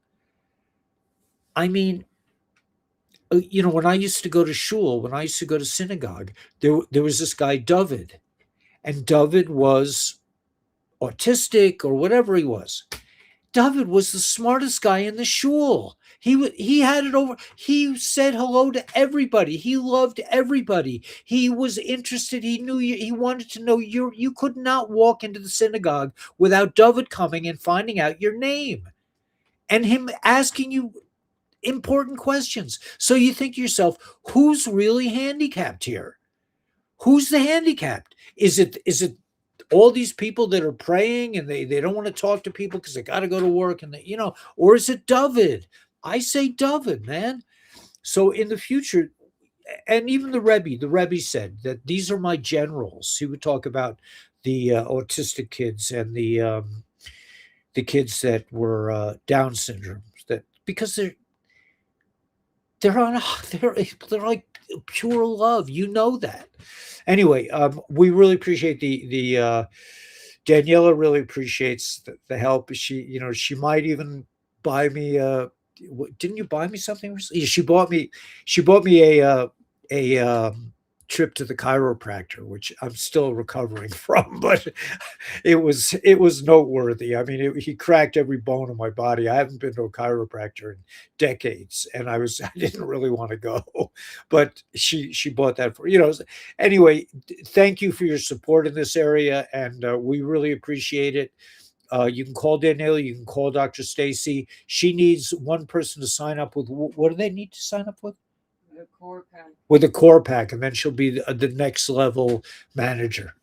I mean, when I used to go to shul, when I used to go to synagogue, there was this guy, David, and David was autistic or whatever he was. David was the smartest guy in the shul. He had it over. He said hello to everybody. He loved everybody. He was interested. He knew you. He wanted to know you. You could not walk into the synagogue without David coming and finding out your name and him asking you important questions. So you think to yourself, who's really handicapped here? Who's the handicapped? Is it all these people that are praying and they don't want to talk to people because they got to go to work, and or is it David? I say David, man. So in the future, and even the Rebbe said that these are my generals. He would talk about the autistic kids and the kids that were Down syndromes, that because they're on they're like pure love. You know that. Anyway, we really appreciate the Daniela really appreciates the help. She might even buy me didn't you buy me something recently? Yeah, she bought me a trip to the chiropractor, which I'm still recovering from, but it was noteworthy. I mean, he cracked every bone in my body. I haven't been to a chiropractor in decades, and I didn't really want to go, but she bought that for anyway. Thank you for your support in this area, and we really appreciate it. You can call Danielle. You can call Dr. Stacy. She needs one person to sign up with. What do they need to sign up with? The core pack. With a core pack, and then she'll be the next level manager.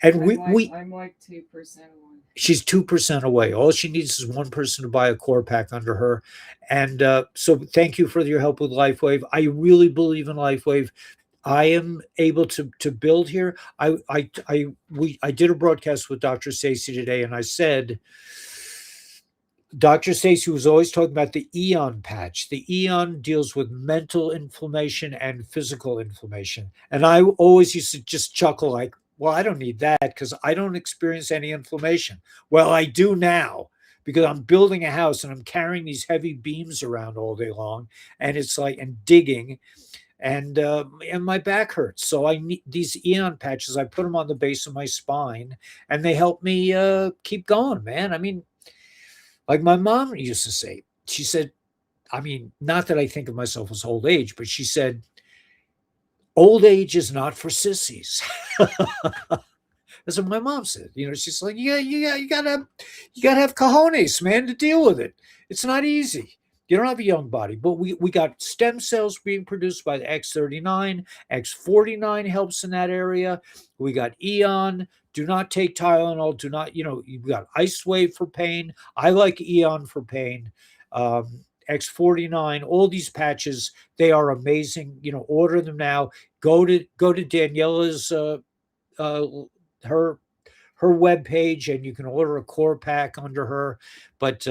And I'm like 2% away. she's 2% away. All she needs is one person to buy a core pack under her. And so thank you for your help with LifeWave. I really believe in LifeWave. I am able to build here. I did a broadcast with Dr. Stacy today, and I said Dr. Stacy was always talking about the Eon patch. The Eon deals with mental inflammation and physical inflammation. And I always used to just chuckle like, well, I don't need that because I don't experience any inflammation. Well, I do now because I'm building a house and I'm carrying these heavy beams around all day long, and it's like and digging, and my back hurts. So I need these Eon patches. I put them on the base of my spine, and they help me keep going, man. I mean, like my mom used to say, she said, I mean, not that I think of myself as old age, but she said, old age is not for sissies. That's what my mom said. She's like, yeah, you gotta have cojones, man, to deal with it. It's not easy. You don't have a young body, but we got stem cells being produced by the X39. X49 helps in that area. We got Eon. Do not take Tylenol. Do not, you've got Ice Wave for pain. I like Eon for pain. X49, all these patches, they are amazing. Order them now. Go to Daniela's uh, her her web page, and you can order a core pack under her. But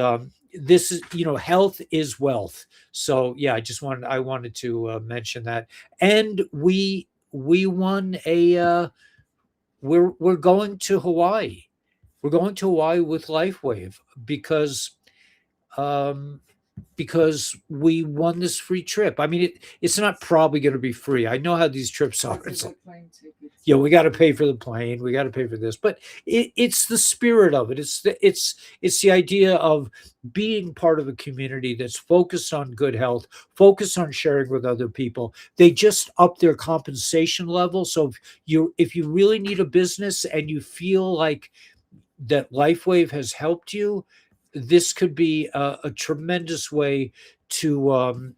this is, health is wealth. So yeah, I wanted to mention that. And we won a we're going to Hawaii. We're going to Hawaii with LifeWave because um because we won this free trip. I mean, it's not probably going to be free. I know how these trips are. It's like, Plane tickets. yeah, we got to pay for the plane. We got to pay for this, but it's the spirit of it. It's the idea of being part of a community that's focused on good health, focused on sharing with other people. They just up their compensation level. So if you really need a business and you feel like that LifeWave has helped you, this could be a tremendous way to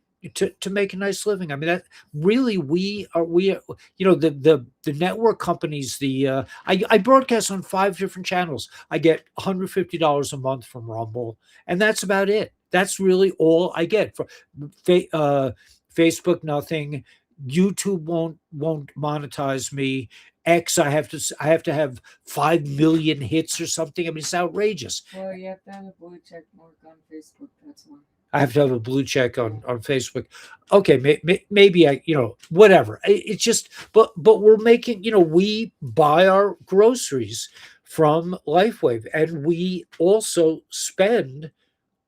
make a nice living. I mean, that really the network companies. I broadcast on 5 different channels. I get $150 a month from Rumble, and that's about it. That's really all I get for Facebook. Nothing. YouTube won't monetize me. X, I have to have 5 million hits or something. I mean, it's outrageous. Well, you have to have a blue check mark on Facebook. That's why. I have to have a blue check on Facebook. Okay, maybe whatever. It's just, but we're making, we buy our groceries from LifeWave, and we also spend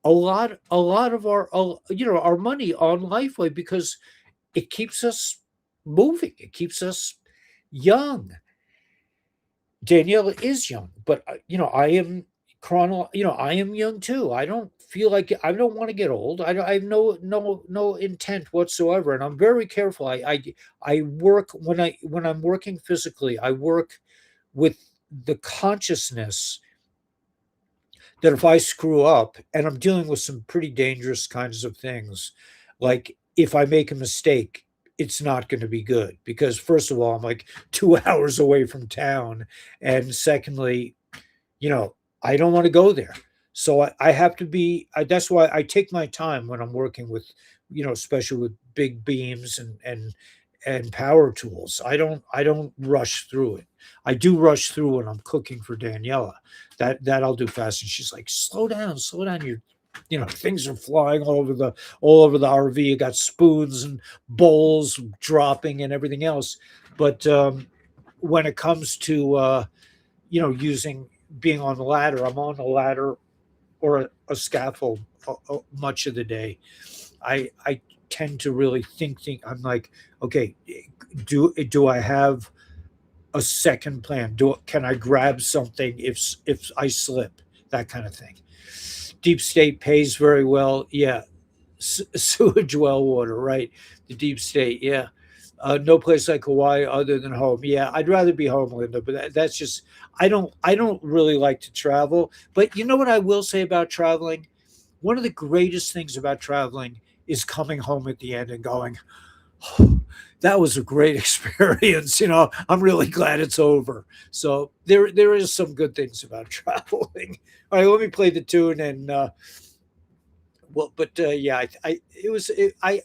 a lot of our money on LifeWave because it keeps us moving. It keeps us young. Danielle is young, but I am I am young too. I don't feel like I don't want to get old. I have no intent whatsoever, and I'm very careful. I work when I'm working physically. I work with the consciousness that if I screw up, and I'm dealing with some pretty dangerous kinds of things, like if I make a mistake, it's not going to be good because first of all, I'm like 2 hours away from town, and secondly, you know, I don't want to go there. So I have to be. That's why I take my time when I'm working with, especially with big beams and power tools. I don't rush through it. I do rush through when I'm cooking for Daniela. That I'll do fast, and she's like, slow down, slow down. You're things are flying all over the RV. You got spoons and bowls dropping and everything else. But when it comes to using being on the ladder, I'm on a ladder or a scaffold much of the day. I tend to really think. I'm like, okay, do I have a second plan? Can I grab something if I slip? That kind of thing. Deep state pays very well. Yeah, sewage, well water, right? The deep state, yeah. No place like Hawaii other than home. Yeah, I'd rather be home, Linda. But that's just I don't really like to travel. But you know what I will say about traveling? One of the greatest things about traveling is coming home at the end and going, that was a great experience. I'm really glad it's over. So there is some good things about traveling. All right, let me play the tune and well, but yeah,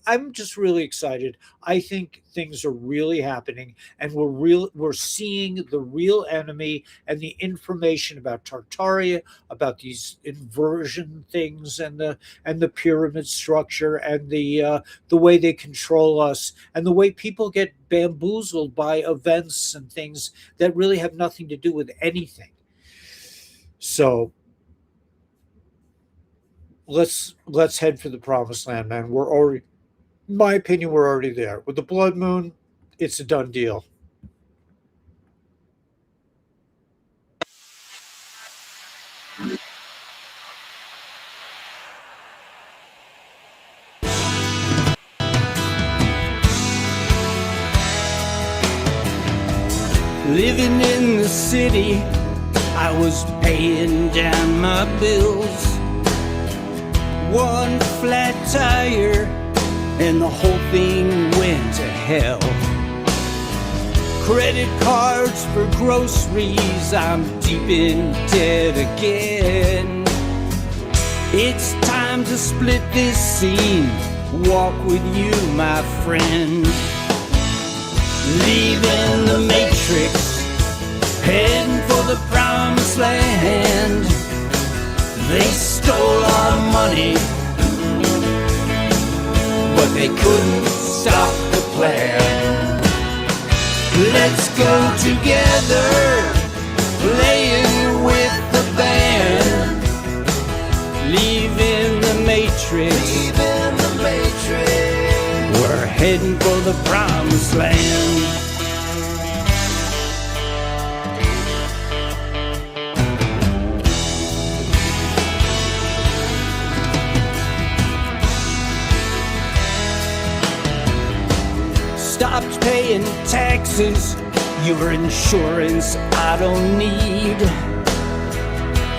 I'm just really excited. I think things are really happening, and we're seeing the real enemy and the information about Tartaria, about these inversion things, and the pyramid structure, and the way they control us, and the way people get bamboozled by events and things that really have nothing to do with anything. So let's head for the promised land, man. We're already, in my opinion, we're already there. With the blood moon, it's a done deal. Living in the city, I was paying down my bills. One flat tire and the whole thing went to hell. Credit cards for groceries, I'm deep in debt again. It's time to split this scene, walk with you, my friend. Leaving the matrix, heading for the promised land. They stole our money, but they couldn't stop the plan. Let's go together, playing with the band. Leaving the matrix, we're heading for the promised land. Stopped paying taxes, your insurance I don't need.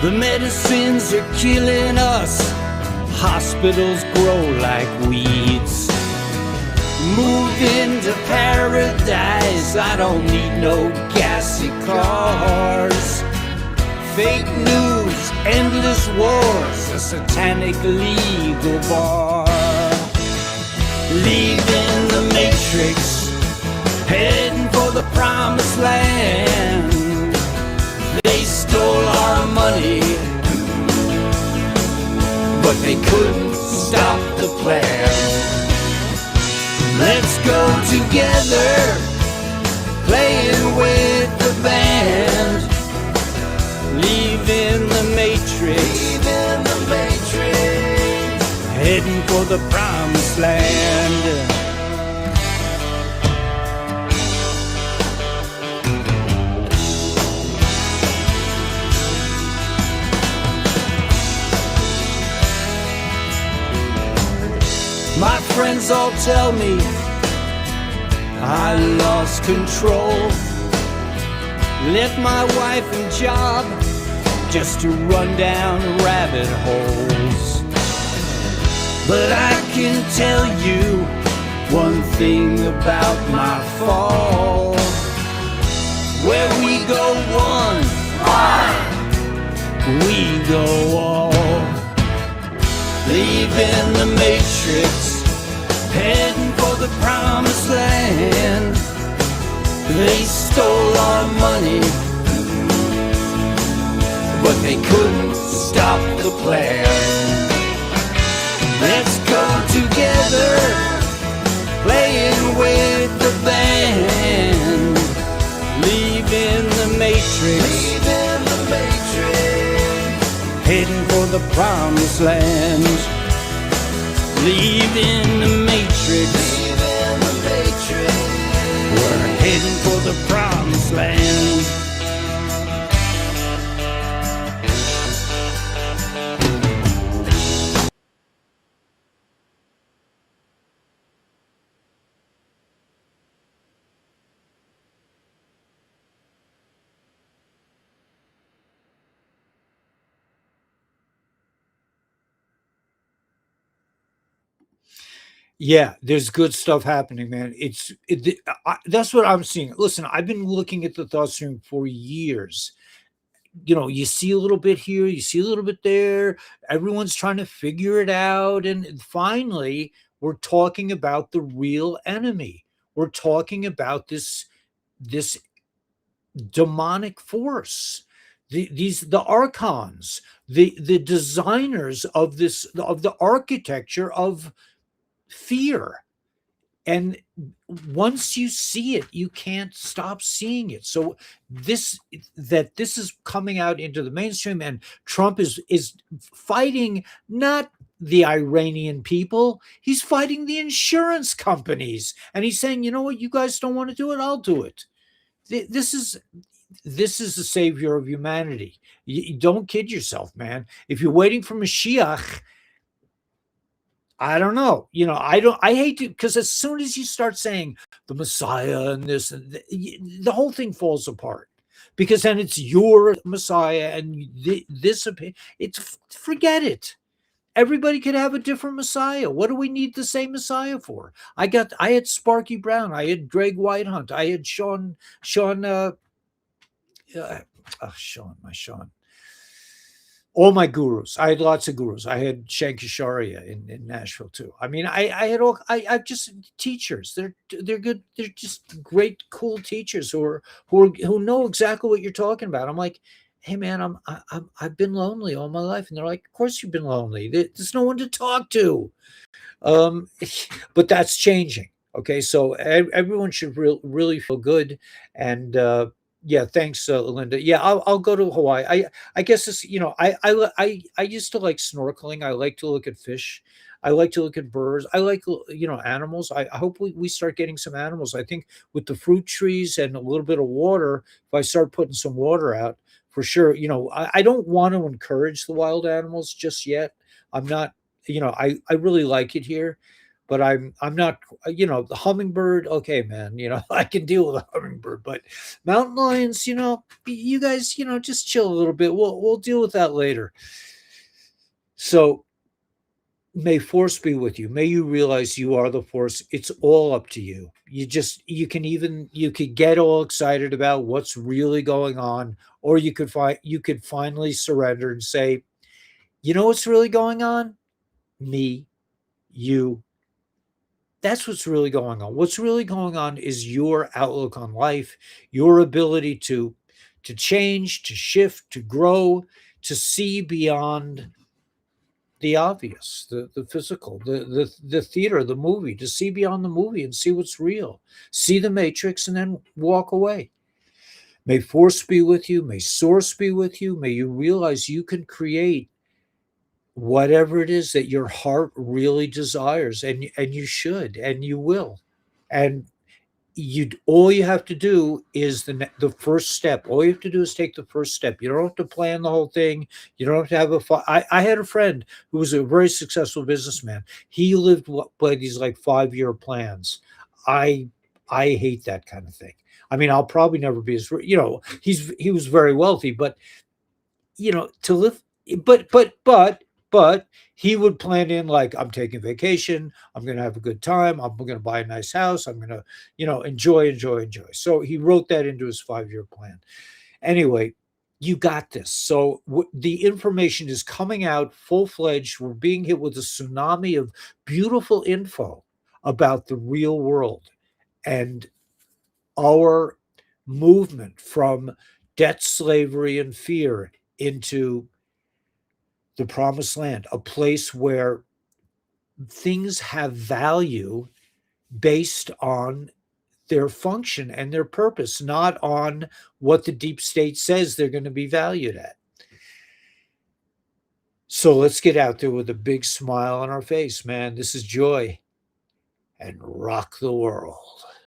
The medicines are killing us, hospitals grow like weeds. Moved into paradise, I don't need no gassy cars. Fake news, endless wars, a satanic legal bar. Leaving the matrix, heading for the promised land. They stole our money, but they couldn't stop the plan. Let's go together, playing with the band. Leaving the matrix, heading for the promised land. My friends all tell me I lost control. Left my wife and job just to run down rabbit holes. But I can tell you one thing about my fall. Where we go one, we go all. Leaving the matrix, heading for the promised land. They stole our money, but they couldn't stop the plan. the promised land. Leaving the matrix. We're heading for the promised land. Yeah, there's good stuff happening, man. That's what I'm seeing. Listen, I've been looking at the thought stream for years. You see a little bit here, you see a little bit there. Everyone's trying to figure it out. And finally, we're talking about the real enemy. We're talking about this demonic force. The archons, the designers of the architecture of fear. And once you see it, you can't stop seeing it. So this is coming out into the mainstream, and Trump is fighting not the Iranian people, he's fighting the insurance companies. And he's saying, you know what, you guys don't want to do it, I'll do it. This is the savior of humanity. You don't kid yourself, man. If you're waiting for Mashiach, I don't know. I hate to, because as soon as you start saying the Messiah and this, and the whole thing falls apart, because then it's your Messiah and this opinion. Forget it. Everybody could have a different Messiah. What do we need the same Messiah for? I had Sparky Brown. I had Greg Whitehunt. I had Sean, Sean. All my gurus. I had lots of gurus. I had Shankasharya in Nashville too. I mean, I've just teachers. They're good. They're just great, cool teachers who know exactly what you're talking about. I'm like, hey man, I've been lonely all my life, and they're like, of course you've been lonely. There's no one to talk to. But that's changing. Okay, so everyone should really feel good. And yeah, thanks, Linda. Yeah, I'll go to Hawaii. I guess it's, I used to like snorkeling. I like to look at fish. I like to look at birds. I like animals. I hope we start getting some animals. I think with the fruit trees and a little bit of water, if I start putting some water out, for sure. I don't want to encourage the wild animals just yet. I'm not. I really like it here, but I'm not, the hummingbird. Okay, man, I can deal with a hummingbird, but mountain lions, you guys, just chill a little bit. We'll deal with that later. So may force be with you. May you realize you are the force. It's all up to you. You could get all excited about what's really going on, or you could finally surrender and say, you know what's really going on? Me, you. That's what's really going on. What's really going on is your outlook on life, your ability to change, to shift, to grow, to see beyond the obvious, the physical, the theater, the movie, to see beyond the movie and see what's real. See the matrix and then walk away. May force be with you. May source be with you. May you realize you can create whatever it is that your heart really desires, and you should, and you will. And all you have to do is the first step. All you have to do is take the first step. You don't have to plan the whole thing. You don't have to have I had a friend who was a very successful businessman. He lived by these like 5-year plans. I hate that kind of thing. I mean, I'll probably never be as, he was very wealthy, but to live, but he would plan in like, I'm taking vacation, I'm going to have a good time, I'm going to buy a nice house, I'm going to, enjoy. So he wrote that into his 5-year plan. Anyway, you got this. So the information is coming out full-fledged. We're being hit with a tsunami of beautiful info about the real world and our movement from debt, slavery, and fear into the promised land, a place where things have value based on their function and their purpose, not on what the deep state says they're going to be valued at. So let's get out there with a big smile on our face, man. This is joy, and rock the world.